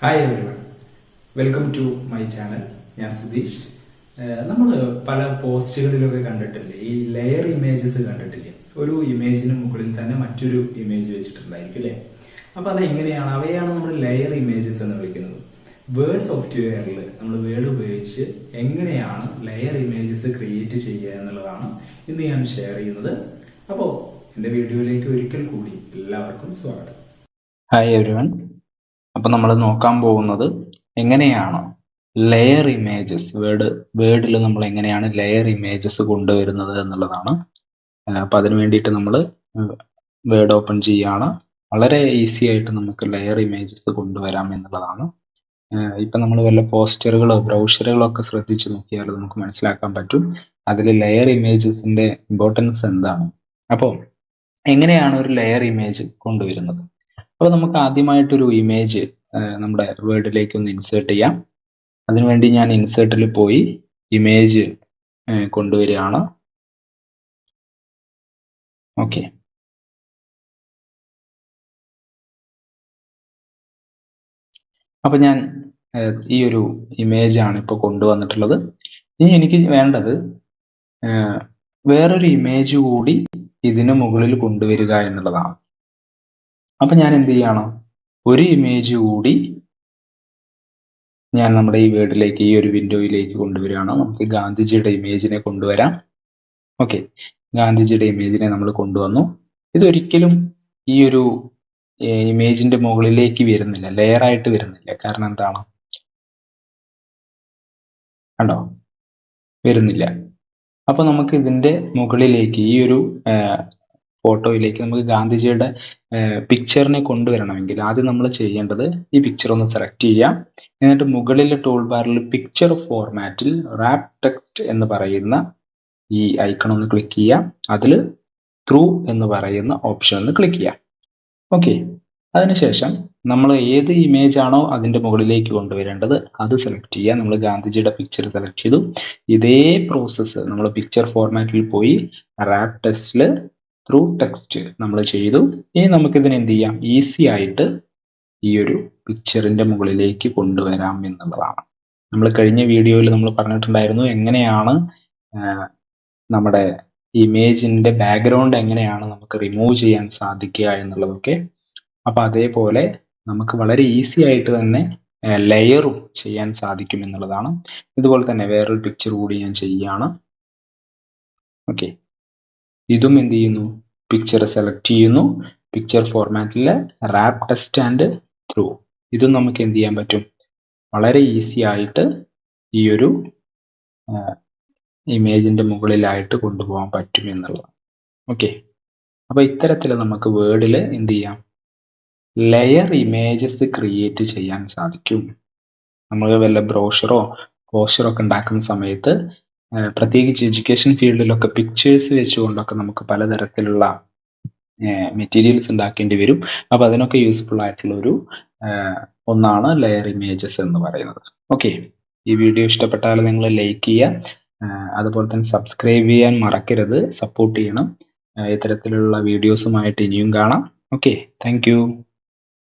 Hi everyone, welcome to my channel. ഞാൻ സുധീഷ്. നമ്മൾ പല പോസ്റ്റുകളിലൊക്കെ കണ്ടിട്ടില്ലേ, ഈ ലെയർ ഇമേജസ് കണ്ടിട്ടില്ലേ? ഒരു ഇമേജിന് മുകളിൽ തന്നെ മറ്റൊരു ഇമേജ് വെച്ചിട്ടുണ്ടായിരിക്കും അല്ലേ? അപ്പൊ അതെങ്ങനെയാണ്? അവയാണ് നമ്മൾ ലെയർ ഇമേജസ് എന്ന് വിളിക്കുന്നത്. വേർഡ് സോഫ്റ്റ്വെയറിൽ നമ്മൾ വേർഡ് ഉപയോഗിച്ച് എങ്ങനെയാണ് ലെയർ ഇമേജസ് ക്രിയേറ്റ് ചെയ്യുക എന്നുള്ളതാണ് ഇന്ന് ഞാൻ ഷെയർ ചെയ്യുന്നത്. അപ്പോൾ എൻ്റെ വീഡിയോയിലേക്ക് ഒരിക്കൽ കൂടി എല്ലാവർക്കും സ്വാഗതം. Hi everyone. അപ്പോൾ നമ്മൾ നോക്കാൻ പോകുന്നത് എങ്ങനെയാണ് ലെയർ ഇമേജസ് വേർഡിൽ നമ്മൾ എങ്ങനെയാണ് ലെയർ ഇമേജസ് കൊണ്ടുവരുന്നത് എന്നുള്ളതാണ്. അപ്പോൾ അതിന് വേണ്ടിയിട്ട് നമ്മൾ വേർഡ് ഓപ്പൺ ചെയ്യുകയാണ്. വളരെ ഈസി ആയിട്ട് നമുക്ക് ലെയർ ഇമേജസ് കൊണ്ടുവരാം എന്നുള്ളതാണ്. ഇപ്പം നമ്മൾ വല്ല പോസ്റ്ററുകളോ ബ്രൗഷറുകളോ ഒക്കെ ശ്രദ്ധിച്ച് നോക്കിയാൽ നമുക്ക് മനസ്സിലാക്കാൻ പറ്റും അതിൽ ലെയർ ഇമേജസിന്റെ ഇമ്പോർട്ടൻസ് എന്താണ്. അപ്പോൾ എങ്ങനെയാണ് ഒരു ലെയർ ഇമേജ് കൊണ്ടുവരുന്നത്? അപ്പോൾ നമുക്ക് ആദ്യമായിട്ടൊരു ഇമേജ് നമ്മുടെ വേർഡിലേക്ക് ഒന്ന് ഇൻസേർട്ട് ചെയ്യാം. അതിനുവേണ്ടി ഞാൻ ഇൻസേർട്ടിൽ പോയി ഇമേജ് കൊണ്ടുവരികയാണ്. ഓക്കെ, അപ്പോൾ ഞാൻ ഈ ഒരു ഇമേജ് ആണ് ഇപ്പോൾ കൊണ്ടുവന്നിട്ടുള്ളത്. ഇനി എനിക്ക് വേണ്ടത് വേറൊരു ഇമേജ് കൂടി ഇതിന് മുകളിൽ കൊണ്ടുവരിക എന്നുള്ളതാണ്. അപ്പൊ ഞാൻ എന്ത് ചെയ്യണം? ഒരു ഇമേജ് കൂടി ഞാൻ നമ്മുടെ ഈ വേർഡിലേക്ക്, ഈ ഒരു വിൻഡോയിലേക്ക് കൊണ്ടുവരികയാണ്. നമുക്ക് ഗാന്ധിജിയുടെ ഇമേജിനെ കൊണ്ടുവരാം. ഓക്കെ, ഗാന്ധിജിയുടെ ഇമേജിനെ നമ്മൾ കൊണ്ടുവന്നു. ഇതൊരിക്കലും ഈ ഒരു ഇമേജിന്റെ മുകളിലേക്ക് വരുന്നില്ല, ലെയർ ആയിട്ട് വരുന്നില്ല. കാരണം എന്താണ്? കണ്ടോ, വരുന്നില്ല. അപ്പൊ നമുക്ക് ഇതിന്റെ മുകളിലേക്ക്, ഈ ഒരു ഫോട്ടോയിലേക്ക് നമുക്ക് ഗാന്ധിജിയുടെ പിക്ചറിനെ കൊണ്ടുവരണമെങ്കിൽ ആദ്യം നമ്മൾ ചെയ്യേണ്ടത് ഈ പിക്ചർ ഒന്ന് സെലക്ട് ചെയ്യാം. എന്നിട്ട് മുകളിലെ ടൂൾ ബാറിൽ പിക്ചർ ഫോർമാറ്റിൽ റാപ്പ് ടെക്സ്റ്റ് എന്ന് പറയുന്ന ഈ ഐക്കൺ ഒന്ന് ക്ലിക്ക് ചെയ്യാം. അതിൽ ത്രൂ എന്ന് പറയുന്ന ഓപ്ഷൻ ഒന്ന് ക്ലിക്ക് ചെയ്യാം. ഓക്കെ, അതിനുശേഷം നമ്മൾ ഏത് ഇമേജ് ആണോ അതിന്റെ മുകളിലേക്ക് കൊണ്ടുവരേണ്ടത് അത് സെലക്ട് ചെയ്യുക. നമ്മൾ ഗാന്ധിജിയുടെ പിക്ചർ സെലക്ട് ചെയ്തു. ഇതേ പ്രോസസ്സ് നമ്മൾ പിക്ചർ ഫോർമാറ്റിൽ പോയി റാപ്പ് ടെക്സ്റ്റിൽ ത്രൂ ടെക്സ്റ്റ് നമ്മൾ ചെയ്തു. ഇനി നമുക്കിതിന് എന്ത് ചെയ്യാം? ഈസി ആയിട്ട് ഈ ഒരു പിക്ചറിന്റെ മുകളിലേക്ക് കൊണ്ടുവരാം എന്നുള്ളതാണ്. നമ്മൾ കഴിഞ്ഞ വീഡിയോയിൽ നമ്മൾ പറഞ്ഞിട്ടുണ്ടായിരുന്നു എങ്ങനെയാണ് നമ്മുടെ ഇമേജിന്റെ ബാക്ക്ഗ്രൗണ്ട് എങ്ങനെയാണ് നമുക്ക് റിമൂവ് ചെയ്യാൻ സാധിക്കുക എന്നുള്ളതൊക്കെ. അപ്പൊ അതേപോലെ നമുക്ക് വളരെ ഈസി ആയിട്ട് തന്നെ ലെയറും ചെയ്യാൻ സാധിക്കും എന്നുള്ളതാണ്. ഇതുപോലെ തന്നെ വേറൊരു പിക്ചർ കൂടി ഞാൻ ചെയ്യുകയാണ്. ഓക്കെ, ഇതും എന്ത് ചെയ്യുന്നു? പിക്ചർ സെലക്ട് ചെയ്യുന്നു. പിക്ചർ ഫോർമാറ്റിലെ റാപ്പ് ടെക്സ്റ്റ് ആൻഡ് ത്രൂ, ഇതും നമുക്ക് എന്ത് ചെയ്യാൻ പറ്റും? വളരെ ഈസി ആയിട്ട് ഈ ഒരു ഇമേജിന്റെ മുകളിലായിട്ട് കൊണ്ടുപോകാൻ പറ്റും എന്നുള്ളത്. ഓക്കെ, അപ്പൊ ഇത്തരത്തിൽ നമുക്ക് വേർഡിൽ എന്ത് ചെയ്യാം? ലെയർ ഇമേജസ് ക്രിയേറ്റ് ചെയ്യാൻ സാധിക്കും. നമ്മൾ വല്ല ബ്രോഷറോ പോസ്റ്ററോ ഒക്കെ ഉണ്ടാക്കുന്ന സമയത്ത്, പ്രത്യേകിച്ച് എഡ്യൂക്കേഷൻ ഫീൽഡിലൊക്കെ പിക്ചേഴ്സ് വെച്ചുകൊണ്ടൊക്കെ നമുക്ക് പലതരത്തിലുള്ള മെറ്റീരിയൽസ് ഉണ്ടാക്കേണ്ടി വരും. അപ്പൊ അതിനൊക്കെ യൂസ്ഫുൾ ആയിട്ടുള്ള ഒരു ഒന്നാണ് ലെയർ ഇമേജസ് എന്ന് പറയുന്നത്. ഓക്കെ, ഈ വീഡിയോ ഇഷ്ടപ്പെട്ടാൽ നിങ്ങൾ ലൈക്ക് ചെയ്യുക. അതുപോലെ തന്നെ സബ്സ്ക്രൈബ് ചെയ്യാൻ മറക്കരുത്, സപ്പോർട്ട് ചെയ്യണം. ഇത്തരത്തിലുള്ള വീഡിയോസുമായിട്ട് ഇനിയും കാണാം. Okay, thank you.